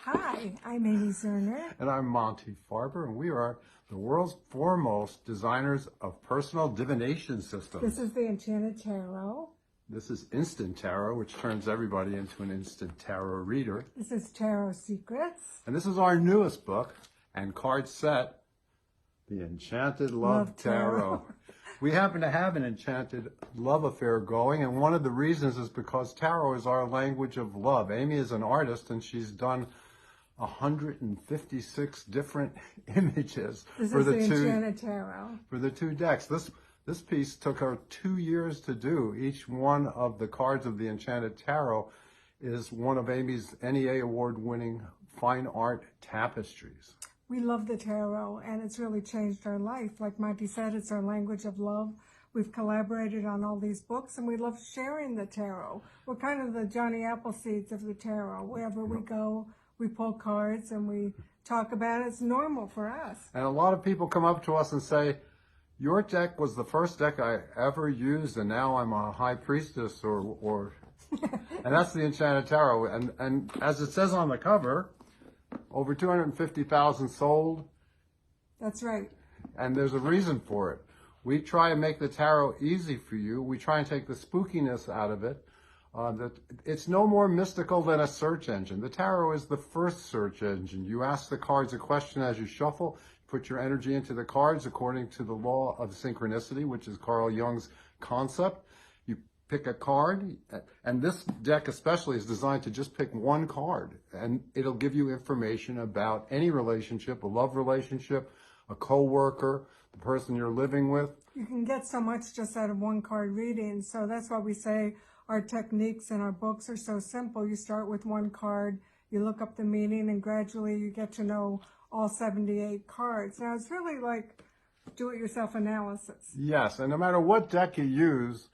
Hi, I'm Amy Zerner. And I'm Monte Farber, and we are the world's foremost designers of personal divination systems. This is the Enchanted Tarot. This is Instant Tarot, which turns everybody into an instant tarot reader. This is Tarot Secrets. And this is our newest book and card set, The Enchanted Love Tarot. We happen to have an enchanted love affair going, and one of the reasons is because tarot is our language of love. Amy is an artist, and she's done 156 different images for the Enchanted Tarot. For the two decks. This piece took her 2 years to do. Each one of the cards of the Enchanted Tarot is one of Amy's NEA award-winning fine art tapestries. We love the tarot, and it's really changed our life. Like Monty said, it's our language of love. We've collaborated on all these books, and we love sharing the tarot. We're kind of the Johnny Appleseeds of the tarot. Wherever we go, we pull cards and we talk about it. It's normal for us. And a lot of people come up to us and say, your deck was the first deck I ever used, and now I'm a high priestess or and that's the Enchanted Tarot. And as it says on the cover, over 250,000 sold. That's right. And there's a reason for it. We try and make the tarot easy for you. We try and take the spookiness out of it. That it's no more mystical than a search engine. The tarot is the first search engine. You ask the cards a question as you shuffle, put your energy into the cards according to the law of synchronicity, which is Carl Jung's concept. You pick a card, and this deck especially is designed to just pick one card, and it'll give you information about any relationship, a love relationship, a co-worker, the person you're living with. You can get so much just out of one card reading, so that's why we say our techniques and our books are so simple. You start with one card, you look up the meaning, and gradually you get to know all 78 cards. Now, it's really like do-it-yourself analysis. Yes, and no matter what deck you use,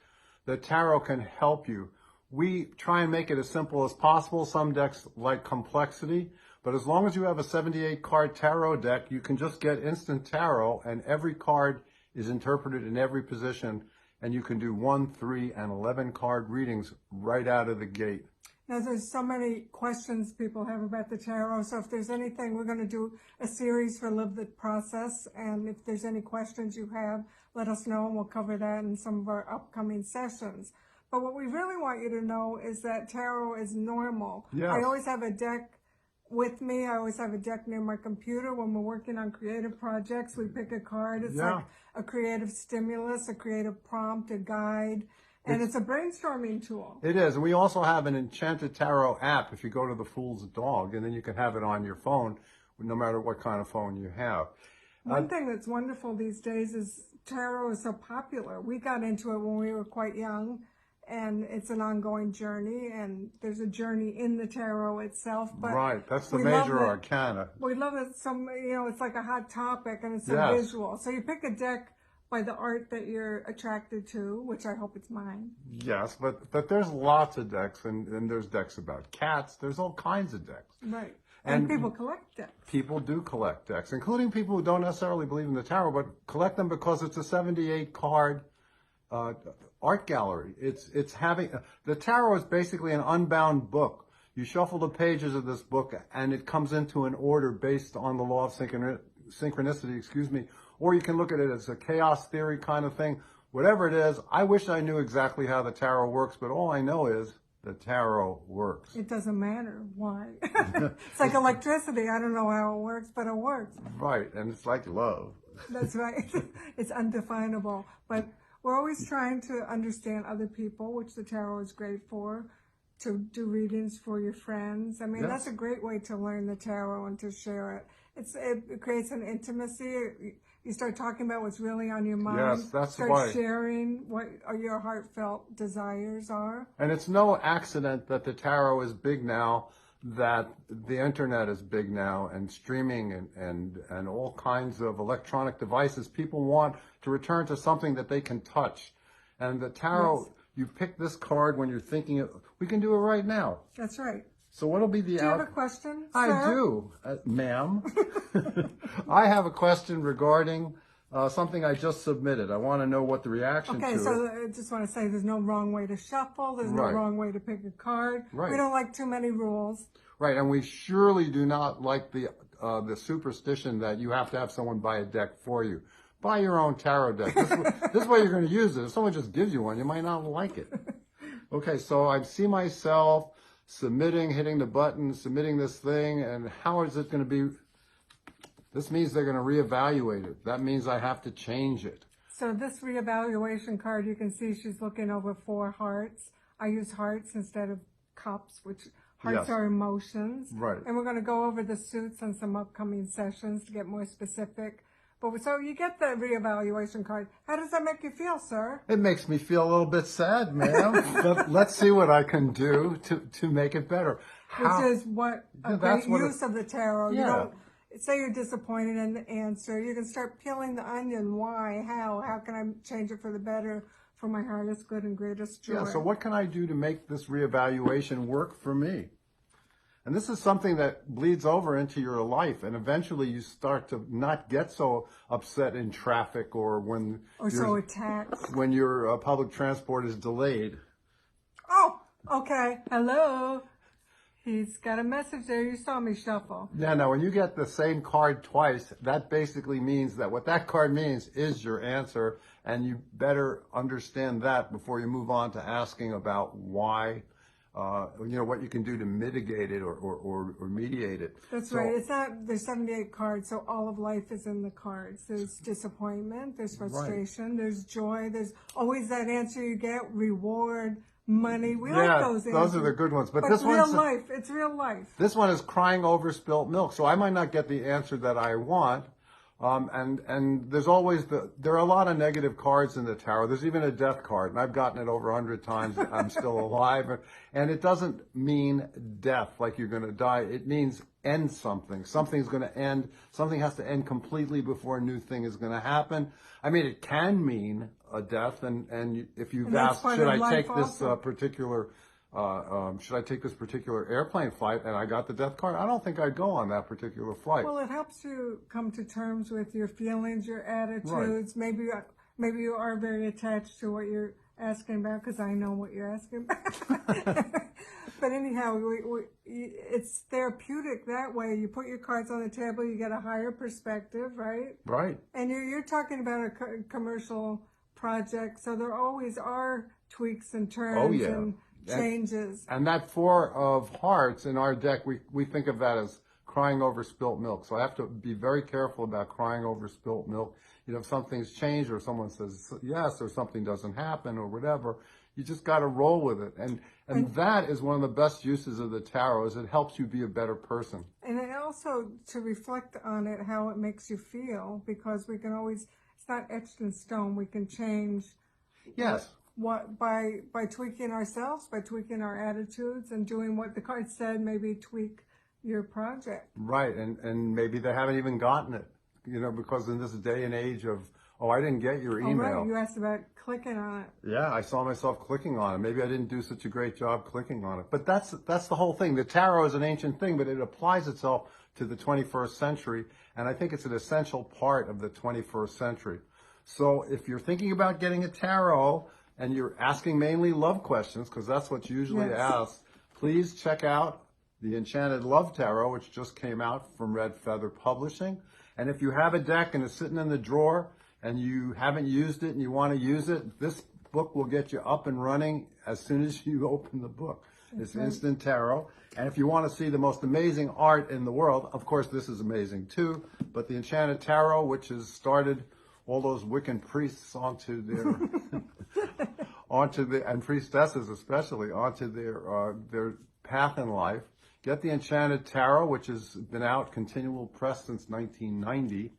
the tarot can help you. We try and make it as simple as possible. Some decks like complexity, but as long as you have a 78-card tarot deck, you can just get instant tarot, and every card is interpreted in every position, and you can do 1, 3, and 11 card readings right out of the gate. Now, there's so many questions people have about the tarot, so if there's anything, we're going to do a series for Live the Process, and if there's any questions you have, let us know, and we'll cover that in some of our upcoming sessions. But what we really want you to know is that tarot is normal. Yes. I always have a deck with me. I always have a deck near my computer. When we're working on creative projects, we pick a card. It's like a creative stimulus, a creative prompt, a guide. And it's a brainstorming tool. It is. And we also have an Enchanted Tarot app if you go to the Fool's Dog, and then you can have it on your phone, no matter what kind of phone you have. One thing that's wonderful these days is tarot is so popular. We got into it when we were quite young, and it's an ongoing journey, and there's a journey in the tarot itself. But right, that's the major arcana. We love it. It's like a hot topic, and it's so visual. So you pick a deck by the art that you're attracted to, which I hope it's mine. Yes, but there's lots of decks, and there's decks about cats. There's all kinds of decks. Right. And people collect decks. People do collect decks, including people who don't necessarily believe in the tarot, but collect them because it's a 78-card art gallery. It's having the tarot is basically an unbound book. You shuffle the pages of this book, and it comes into an order based on the law of synchronicity, or you can look at it as a chaos theory kind of thing. Whatever it is, I wish I knew exactly how the tarot works, but all I know is the tarot works. It doesn't matter why. It's like electricity. I don't know how it works, but it works. Right, and it's like love. That's right. It's undefinable. But we're always trying to understand other people, which the tarot is great for, to do readings for your friends. I mean, that's a great way to learn the tarot and to share it. It creates an intimacy. You start talking about what's really on your mind. Yes, that's Start sharing what your heartfelt desires are. And it's no accident that the tarot is big now, that the internet is big now, and streaming and all kinds of electronic devices. People want to return to something that they can touch. And the tarot, you pick this card when you're thinking, we can do it right now. That's right. So what'll be the Do you have a question, sir? I do, ma'am. I have a question regarding something I just submitted. I want to know what the reaction to it. Okay, so I just want to say there's no wrong way to shuffle. There's no wrong way to pick a card. Right. We don't like too many rules. Right, and we surely do not like the superstition that you have to have someone buy a deck for you. Buy your own tarot deck. This way you're going to use it. If someone just gives you one, you might not like it. Okay, so I see myself submitting, hitting the button, submitting this thing, and how is it going to be? This means they're going to reevaluate it. That means I have to change it. So this reevaluation card, you can see she's looking over 4 hearts. I use hearts instead of cups, which hearts Yes. are emotions. Right. And we're going to go over the suits on some upcoming sessions to get more specific. But so you get the reevaluation card. How does that make you feel, sir? It makes me feel a little bit sad, ma'am. But let's see what I can do to make it better. Which is what a great use of the tarot. Yeah. You don't say you're disappointed in the answer. You can start peeling the onion. Why? How can I change it for the better, for my highest good and greatest joy? Yeah, so what can I do to make this reevaluation work for me? And this is something that bleeds over into your life, and eventually you start to not get so upset in traffic or when so attacked. when your public transport is delayed. Oh, okay. Hello. He's got a message there. You saw me shuffle. Yeah, now when you get the same card twice, that basically means that what that card means is your answer, and you better understand that before you move on to asking about why. What you can do to mitigate it or mediate it. That's right. It's not, there's 78 cards, so all of life is in the cards. There's disappointment, there's frustration, there's joy, there's always that answer you get, reward, money. We like those answers. Those are the good ones. But this one's life. It's real life. This one is crying over spilt milk. So I might not get the answer that I want. And there's always there are a lot of negative cards in the tarot. There's even a death card, and I've gotten it over 100 times. I'm still alive. And it doesn't mean death, like you're going to die. It means end something. Something's going to end. Something has to end completely before a new thing is going to happen. I mean, it can mean a death. And if you've asked, should I take this should I take this particular airplane flight, and I got the death card, I don't think I'd go on that particular flight. Well, it helps you come to terms with your feelings, your attitudes. Right. Maybe you are very attached to what you're asking about, because I know what you're asking about. But anyhow, it's therapeutic that way. You put your cards on the table, you get a higher perspective, right? Right. And you're talking about a commercial project, so there always are tweaks and turns and changes. And that 4 of hearts in our deck, we think of that as crying over spilt milk. So I have to be very careful about crying over spilt milk. If something's changed or someone says yes or something doesn't happen or whatever, you just got to roll with it. And that is one of the best uses of the tarot, is it helps you be a better person. And also to reflect on it, how it makes you feel, because we can always, it's not etched in stone. We can change. Yes. What by tweaking ourselves, by tweaking our attitudes, and doing what the card said, maybe tweak your project. Right, and maybe they haven't even gotten it, because in this day and age of, I didn't get your email. Oh, right, you asked about clicking on it. Yeah, I saw myself clicking on it. Maybe I didn't do such a great job clicking on it. But that's the whole thing. The tarot is an ancient thing, but it applies itself to the 21st century, and I think it's an essential part of the 21st century. So if you're thinking about getting a tarot, and you're asking mainly love questions, because that's what's usually asked, please check out the Enchanted Love Tarot, which just came out from Red Feather Publishing. And if you have a deck and it's sitting in the drawer and you haven't used it and you want to use it, this book will get you up and running as soon as you open the book. It's Instant Tarot. And if you want to see the most amazing art in the world, of course this is amazing too, but the Enchanted Tarot, which has started all those Wiccan priests onto their and priestesses especially onto their path in life. Get the Enchanted Tarot, which has been out continual press since 1990.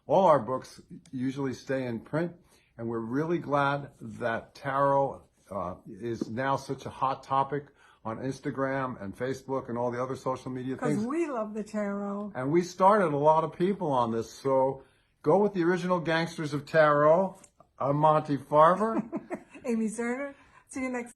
All our books usually stay in print, and we're really glad that tarot is now such a hot topic on Instagram and Facebook and all the other social media things. Because we love the tarot. And we started a lot of people on this, so go with the original gangsters of tarot. I'm Monte Farber. Amy Zerner. See you next